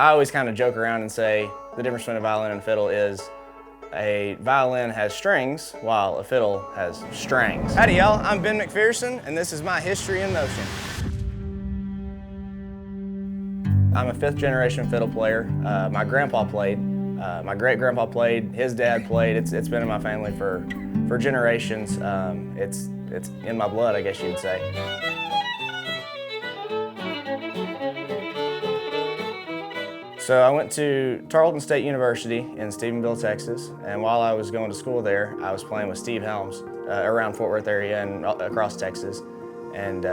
I always kind of joke around and say the difference between a violin and a fiddle is a violin has strings while a fiddle has strings. Howdy y'all, I'm Ben McPherson and this is my History in Motion. I'm a 5th generation fiddle player. My grandpa played, my great grandpa played, his dad played. It's been in my family for generations. It's in my blood, I guess you'd say. So I went to Tarleton State University in Stephenville, Texas, and while I was going to school there, I was playing with Steve Helms around Fort Worth area and across Texas, and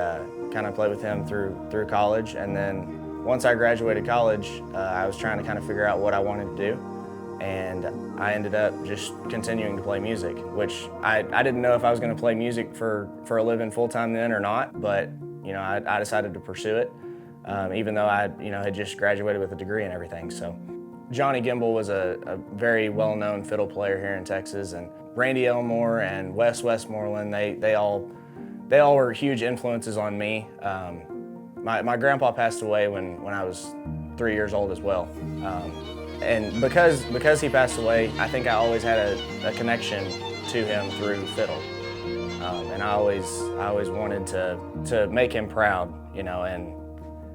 kind of played with him through college. And then once I graduated college, I was trying to kind of figure out what I wanted to do, and I ended up just continuing to play music, which I didn't know if I was going to play music for a living full-time then or not, but I decided to pursue it. Even though I had just graduated with a degree and everything. So Johnny Gimbel was a very well-known fiddle player here in Texas, and Randy Elmore and Wes Westmoreland, they all were huge influences on me. My grandpa passed away when I was 3 years old as well. And because he passed away, I think I always had a connection to him through fiddle. And I always wanted to make him proud,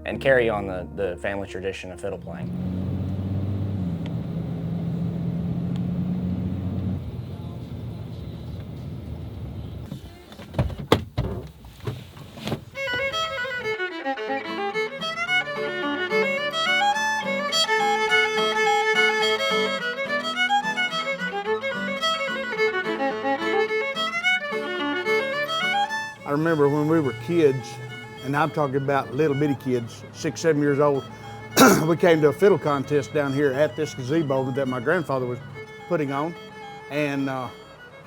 and carry on the family tradition of fiddle playing. I remember when we were kids, and I'm talking about little bitty kids, 6, 7 years old, we came to a fiddle contest down here at this gazebo that my grandfather was putting on. And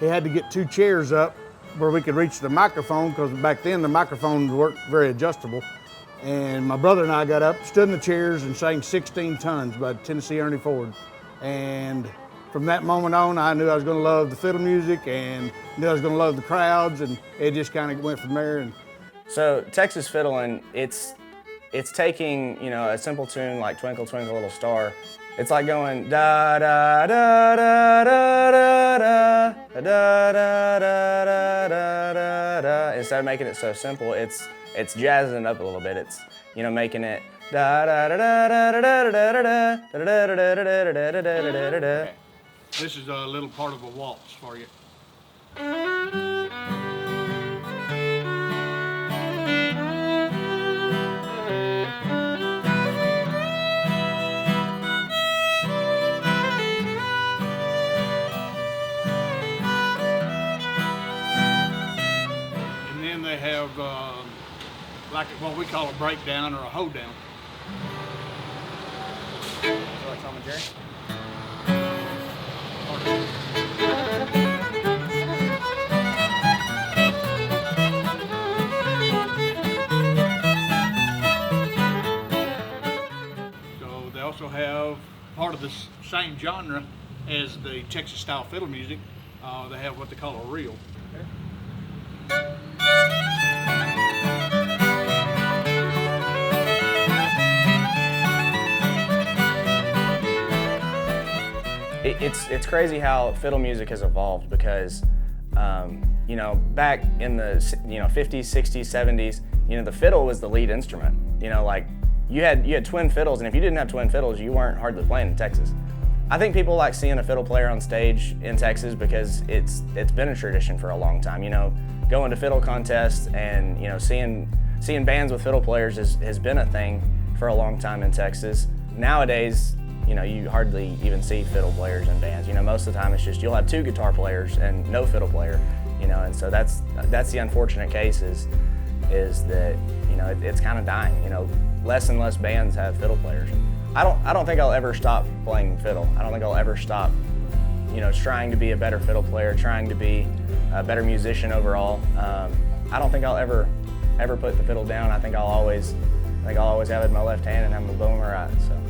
he had to get 2 chairs up where we could reach the microphone, because back then the microphones weren't very adjustable. And my brother and I got up, stood in the chairs, and sang 16 Tons by Tennessee Ernie Ford. And from that moment on, I knew I was going to love the fiddle music and knew I was going to love the crowds, and it just kind of went from there. So Texas fiddling, it's taking a simple tune like Twinkle Twinkle Little Star. It's like going da da da da da da da da da da da da. Instead of making it so simple, it's jazzing it up a little bit. It's making it da da da da da da da da da da da da da. This is a little part of a waltz for you. They have like what we call a breakdown or a hoedown. So like Tom and Jerry? So they also have part of the same genre as the Texas style fiddle music. They have what they call a reel. It's crazy how fiddle music has evolved, because back in the 50s, 60s, 70s, the fiddle was the lead instrument. Like you had twin fiddles, and if you didn't have twin fiddles, you weren't hardly playing in Texas. I think people like seeing a fiddle player on stage in Texas because it's been a tradition for a long time. Going to fiddle contests and seeing bands with fiddle players has been a thing for a long time in Texas. Nowadays, you hardly even see fiddle players in bands. Most of the time it's just you'll have 2 guitar players and no fiddle player. And so that's the unfortunate case is that it's kind of dying. Less and less bands have fiddle players. I don't think I'll ever stop playing fiddle. I don't think I'll ever stop, trying to be a better fiddle player, trying to be a better musician overall. I don't think I'll ever put the fiddle down. I think I'll always have it in my left hand and have my bow in my right. So.